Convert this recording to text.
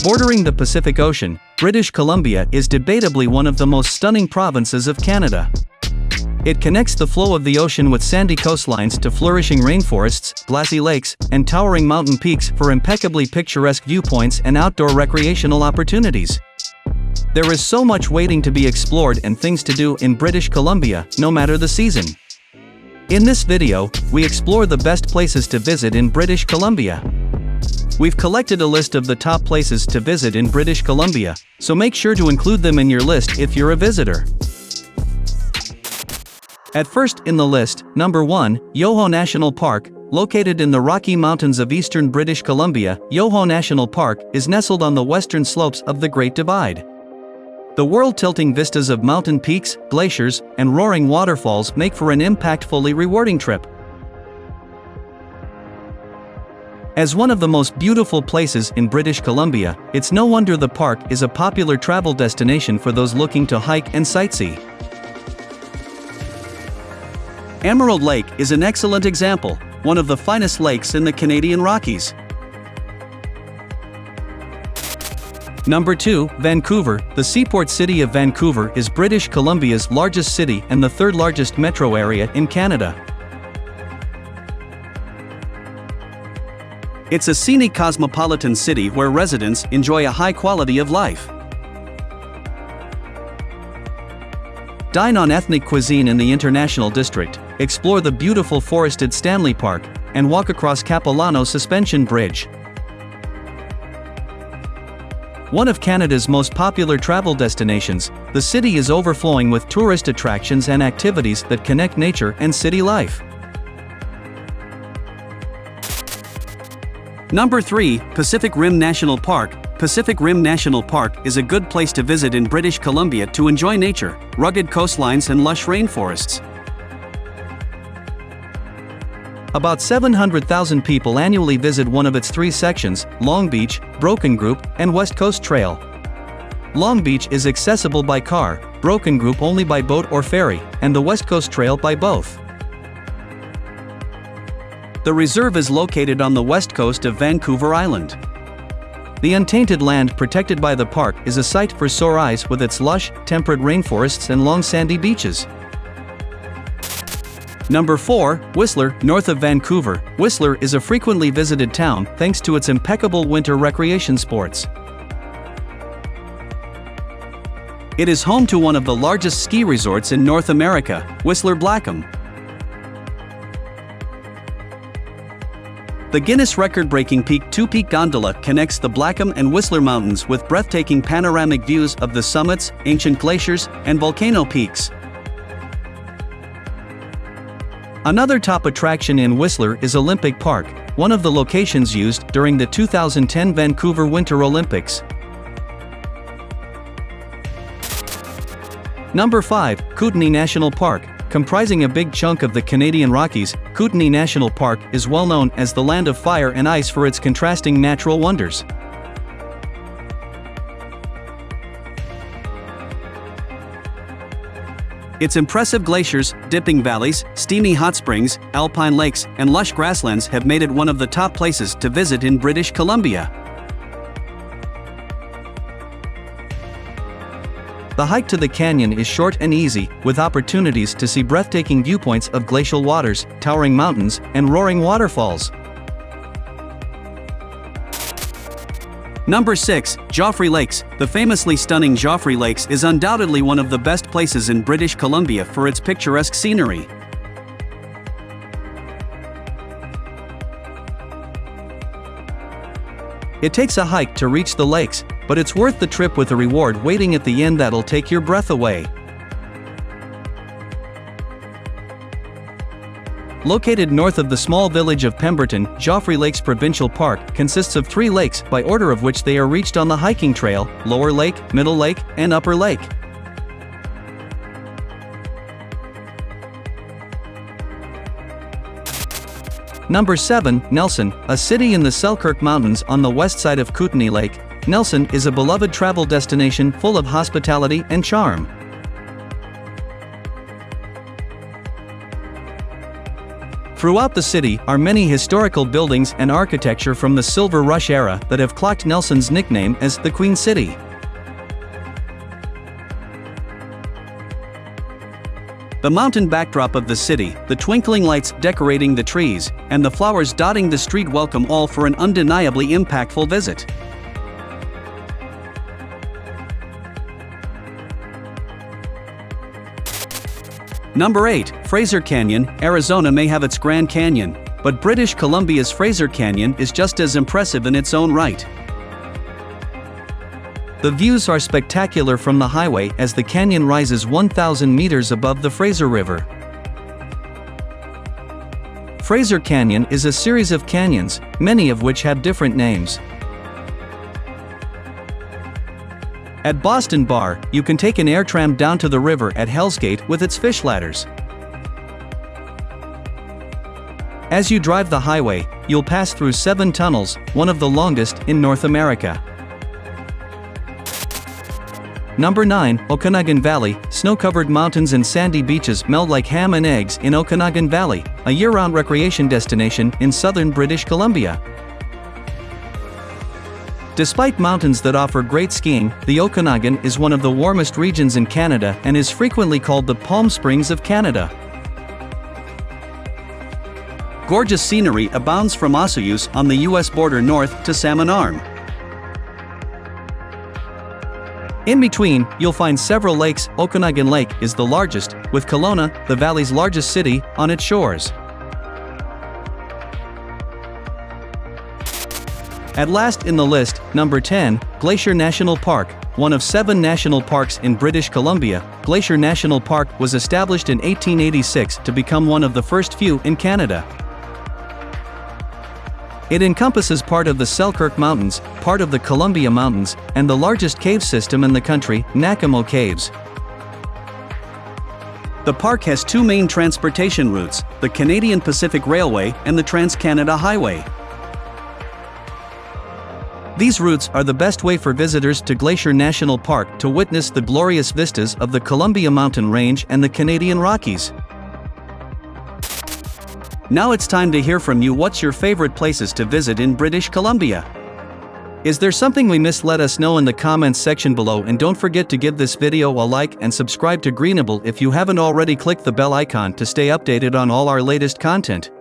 Bordering the Pacific Ocean, British Columbia is debatably one of the most stunning provinces of Canada. It connects the flow of the ocean with sandy coastlines to flourishing rainforests, glassy lakes, and towering mountain peaks for impeccably picturesque viewpoints and outdoor recreational opportunities. There is so much waiting to be explored and things to do in British Columbia, no matter the season. In this video, we explore the best places to visit in British Columbia. We've collected a list of the top places to visit in British Columbia, so make sure to include them in your list if you're a visitor. At first in the list, number 1, Yoho National Park. Located in the Rocky Mountains of eastern British Columbia, Yoho National Park is nestled on the western slopes of the Great Divide. The world-tilting vistas of mountain peaks, glaciers, and roaring waterfalls make for an impactfully rewarding trip. As one of the most beautiful places in British Columbia, it's no wonder the park is a popular travel destination for those looking to hike and sightsee. Emerald Lake is an excellent example, one of the finest lakes in the Canadian Rockies. Number 2, Vancouver. The seaport city of Vancouver is British Columbia's largest city and the third largest metro area in Canada. It's a scenic cosmopolitan city where residents enjoy a high quality of life. Dine on ethnic cuisine in the International District, explore the beautiful forested Stanley Park, and walk across Capilano Suspension Bridge. One of Canada's most popular travel destinations, the city is overflowing with tourist attractions and activities that connect nature and city life. Number 3, Pacific Rim National Park. Pacific Rim National Park is a good place to visit in British Columbia to enjoy nature, rugged coastlines and lush rainforests. About 700,000 people annually visit one of its three sections, Long Beach, Broken Group, and West Coast Trail. Long Beach is accessible by car, Broken Group only by boat or ferry, and the West Coast Trail by both. The reserve is located on the west coast of Vancouver Island. The untainted land protected by the park is a sight for sore eyes with its lush, temperate rainforests and long sandy beaches. Number 4, Whistler, north of Vancouver. Whistler is a frequently visited town thanks to its impeccable winter recreation sports. It is home to one of the largest ski resorts in North America, Whistler Blackcomb. The Guinness record-breaking Peak-to-Peak gondola connects the Blackcomb and Whistler Mountains with breathtaking panoramic views of the summits, ancient glaciers, and volcano peaks. Another top attraction in Whistler is Olympic Park, one of the locations used during the 2010 Vancouver Winter Olympics. Number 5, Kootenay National Park. Comprising a big chunk of the Canadian Rockies, Kootenay National Park is well known as the land of fire and ice for its contrasting natural wonders. Its impressive glaciers, dipping valleys, steamy hot springs, alpine lakes, and lush grasslands have made it one of the top places to visit in British Columbia. The hike to the canyon is short and easy, with opportunities to see breathtaking viewpoints of glacial waters, towering mountains, and roaring waterfalls. Number 6, Joffre Lakes. The famously stunning Joffre Lakes is undoubtedly one of the best places in British Columbia for its picturesque scenery. It takes a hike to reach the lakes, but it's worth the trip with a reward waiting at the end that'll take your breath away. Located north of the small village of Pemberton, Joffre Lakes Provincial Park consists of 3 lakes by order of which they are reached on the hiking trail: Lower Lake, Middle Lake, and Upper Lake. Number 7, Nelson, a city in the Selkirk Mountains on the west side of Kootenay Lake. Nelson is a beloved travel destination full of hospitality and charm. Throughout the city are many historical buildings and architecture from the Silver Rush era that have clocked Nelson's nickname as the Queen City. The mountain backdrop of the city, the twinkling lights decorating the trees, and the flowers dotting the street welcome all for an undeniably impactful visit. Number 8. Fraser Canyon. Arizona may have its Grand Canyon, but British Columbia's Fraser Canyon is just as impressive in its own right. The views are spectacular from the highway as the canyon rises 1,000 meters above the Fraser River. Fraser Canyon is a series of canyons, many of which have different names. At Boston Bar, you can take an air tram down to the river at Hell's Gate with its fish ladders. As you drive the highway, you'll pass through 7 tunnels, one of the longest in North America. Number 9. Okanagan Valley. Snow-covered mountains and sandy beaches meld like ham and eggs in Okanagan Valley, a year-round recreation destination in southern British Columbia. Despite mountains that offer great skiing, the Okanagan is one of the warmest regions in Canada and is frequently called the Palm Springs of Canada. Gorgeous scenery abounds from Osoyoos on the US border north to Salmon Arm. In between, you'll find several lakes. Okanagan Lake is the largest, with Kelowna, the valley's largest city, on its shores. At last in the list, number 10, Glacier National Park. One of 7 national parks in British Columbia, Glacier National Park was established in 1886 to become one of the first few in Canada. It encompasses part of the Selkirk Mountains, part of the Columbia Mountains, and the largest cave system in the country, Nakamo Caves. The park has 2 main transportation routes, the Canadian Pacific Railway and the Trans-Canada Highway. These routes are the best way for visitors to Glacier National Park to witness the glorious vistas of the Columbia Mountain Range and the Canadian Rockies. Now it's time to hear from you. What's your favorite places to visit in British Columbia? Is there something we missed? Let us know in the comments section below, and don't forget to give this video a like and subscribe to Greenable if you haven't already. Click the bell icon to stay updated on all our latest content.